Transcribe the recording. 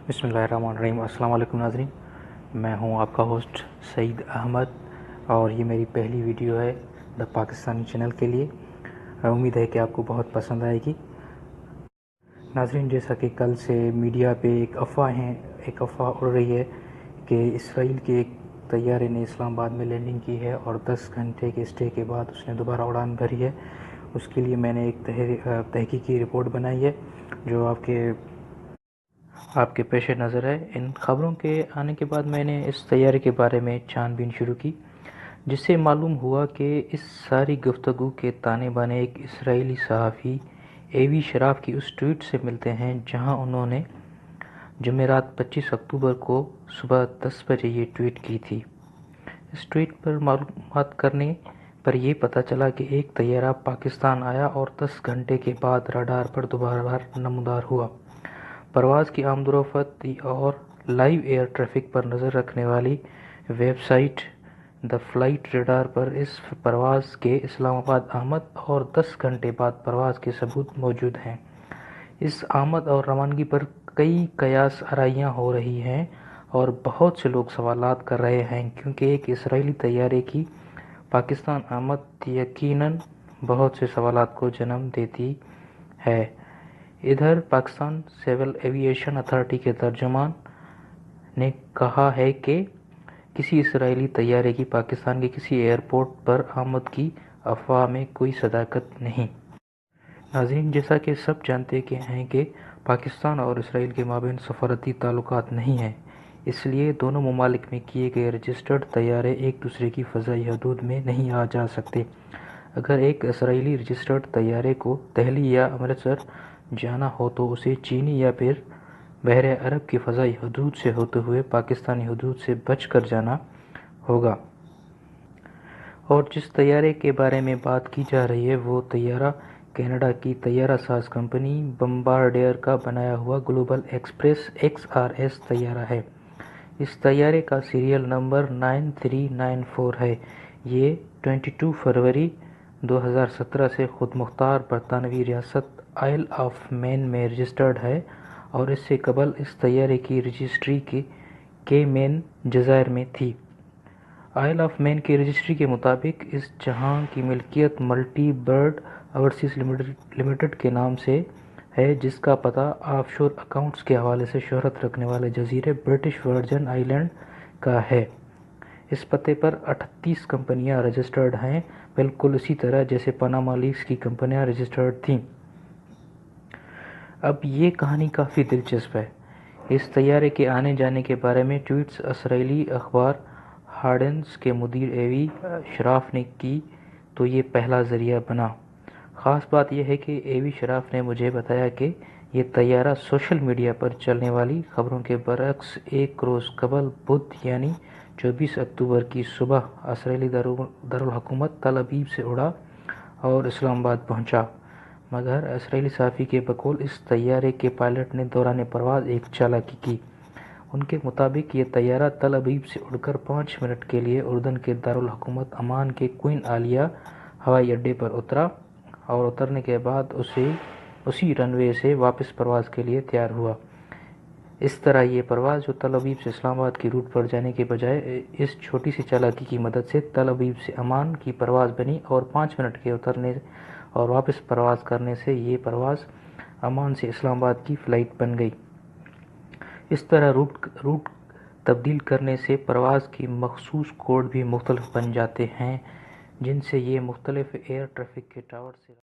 بسم اللہ الرحمن الرحیم۔ السلام علیکم ناظرین، میں ہوں آپ کا ہوسٹ سعید احمد اور یہ میری پہلی ویڈیو ہے دا پاکستانی چینل کے لیے۔ امید ہے کہ آپ کو بہت پسند آئے گی۔ ناظرین، جیسا کہ کل سے میڈیا پہ ایک افواہ اڑ رہی ہے کہ اسرائیل کے ایک طیارے نے اسلام آباد میں لینڈنگ کی ہے اور 10 گھنٹے کے اسٹے کے بعد اس نے دوبارہ اڑان بھری ہے۔ اس کے لیے میں نے ایک تحقیقی رپورٹ بنائی ہے جو آپ کے پیش نظر ہے۔ ان خبروں کے آنے کے بعد میں نے اس طیارے کے بارے میں چھان بین شروع کی، جس سے معلوم ہوا کہ اس ساری گفتگو کے تانے بانے ایک اسرائیلی صحافی ایوی شراف کی اس ٹویٹ سے ملتے ہیں، جہاں انہوں نے جمعرات 25 اکتوبر کو صبح 10 بجے یہ ٹویٹ کی تھی۔ اس ٹویٹ پر معلومات کرنے پر یہ پتہ چلا کہ ایک طیارہ پاکستان آیا اور 10 گھنٹے کے بعد رڈار پر دوبارہ نمودار ہوا۔ پرواز کی آمد و رفت اور لائیو ایئر ٹریفک پر نظر رکھنے والی website the flight radar پر اس پرواز کے اسلام آباد آمد اور 10 گھنٹے بعد پرواز کے ثبوت موجود ہیں۔ اس آمد اور روانگی پر کئی قیاس آرائیاں ہو رہی ہیں اور بہت سے لوگ سوالات کر رہے ہیں، کیونکہ ایک اسرائیلی طیارے کی پاکستان آمد یقیناً بہت سے سوالات کو جنم دیتی ہے۔ ادھر پاکستان سول ایوییشن اتھارٹی کے ترجمان نے کہا ہے کہ کسی اسرائیلی طیارے کی پاکستان کے کسی ایئرپورٹ پر آمد کی افواہ میں کوئی صداقت نہیں۔ ناظرین، جیسا کہ سب جانتے ہیں کہ پاکستان اور اسرائیل کے مابین سفارتی تعلقات نہیں ہیں، اس لیے دونوں ممالک میں کیے گئے رجسٹرڈ طیارے ایک دوسرے کی فضائی حدود میں نہیں آ جا سکتے۔ اگر ایک اسرائیلی رجسٹرڈ طیارے کو دہلی یا امرتسر جانا ہو تو اسے چینی یا پھر بحر عرب کی فضائی حدود سے ہوتے ہوئے پاکستانی حدود سے بچ کر جانا ہوگا، اور جس طیارے کے بارے میں بات کی جا رہی ہے وہ طیارہ کینیڈا کی طیارہ ساز کمپنی بمبارڈیر کا بنایا ہوا گلوبل ایکسپریس XRS طیارہ ہے۔ اس طیارے کا سیریل نمبر 9394 ہے۔ یہ 22 فروری 2017 سے خود مختار برطانوی ریاست آئل آف مین میں رجسٹرڈ ہے اور اس سے قبل اس طیارے کی رجسٹری کیمین جزائر میں تھی۔ آئل آف مین کی رجسٹری کے مطابق اس جہاں کی ملکیت ملٹی برڈ اوورسیز لمیٹڈ کے نام سے ہے، جس کا پتہ آف شور اکاؤنٹس کے حوالے سے شہرت رکھنے والے جزیرے برٹش ورجن آئی لینڈ کا ہے۔ اس پتے پر 38 کمپنیاں رجسٹرڈ ہیں، بالکل اسی طرح جیسے پاناما لیکس کی کمپنیاں رجسٹرڈ تھیں۔ اب یہ کہانی کافی دلچسپ ہے۔ اس طیارے کے آنے جانے کے بارے میں ٹویٹس اسرائیلی اخبار ہارٹس کے مدیر ایوی شراف نے کی تو یہ پہلا ذریعہ بنا۔ خاص بات یہ ہے کہ ایوی شراف نے مجھے بتایا کہ یہ طیارہ سوشل میڈیا پر چلنے والی خبروں کے برعکس ایک روز قبل بدھ یعنی 24 اکتوبر کی صبح اسرائیلی دارالحکومت تل ابیب سے اڑا اور اسلام آباد پہنچا، مگر اسرائیلی صحافی کے بقول اس طیارے کے پائلٹ نے دوران پرواز ایک چالاکی کی۔ ان کے مطابق یہ طیارہ تل ابیب سے اڑ کر 5 منٹ کے لیے اردن کے دارالحکومت عمان کے کوئن عالیہ ہوائی اڈے پر اترا اور اترنے کے بعد اسی رن وے سے واپس پرواز کے لیے تیار ہوا۔ اس طرح یہ پرواز جو تل ابیب سے اسلام آباد کی روٹ پر جانے کے بجائے اس چھوٹی سی چالاکی کی مدد سے تل ابیب سے عمان کی پرواز بنی اور 5 منٹ کے اترنے اور واپس پرواز کرنے سے یہ پرواز عمان سے اسلام آباد کی فلائٹ بن گئی۔ اس طرح روٹ تبدیل کرنے سے پرواز کی مخصوص کوڈ بھی مختلف بن جاتے ہیں، جن سے یہ مختلف ایئر ٹریفک کے ٹاور سے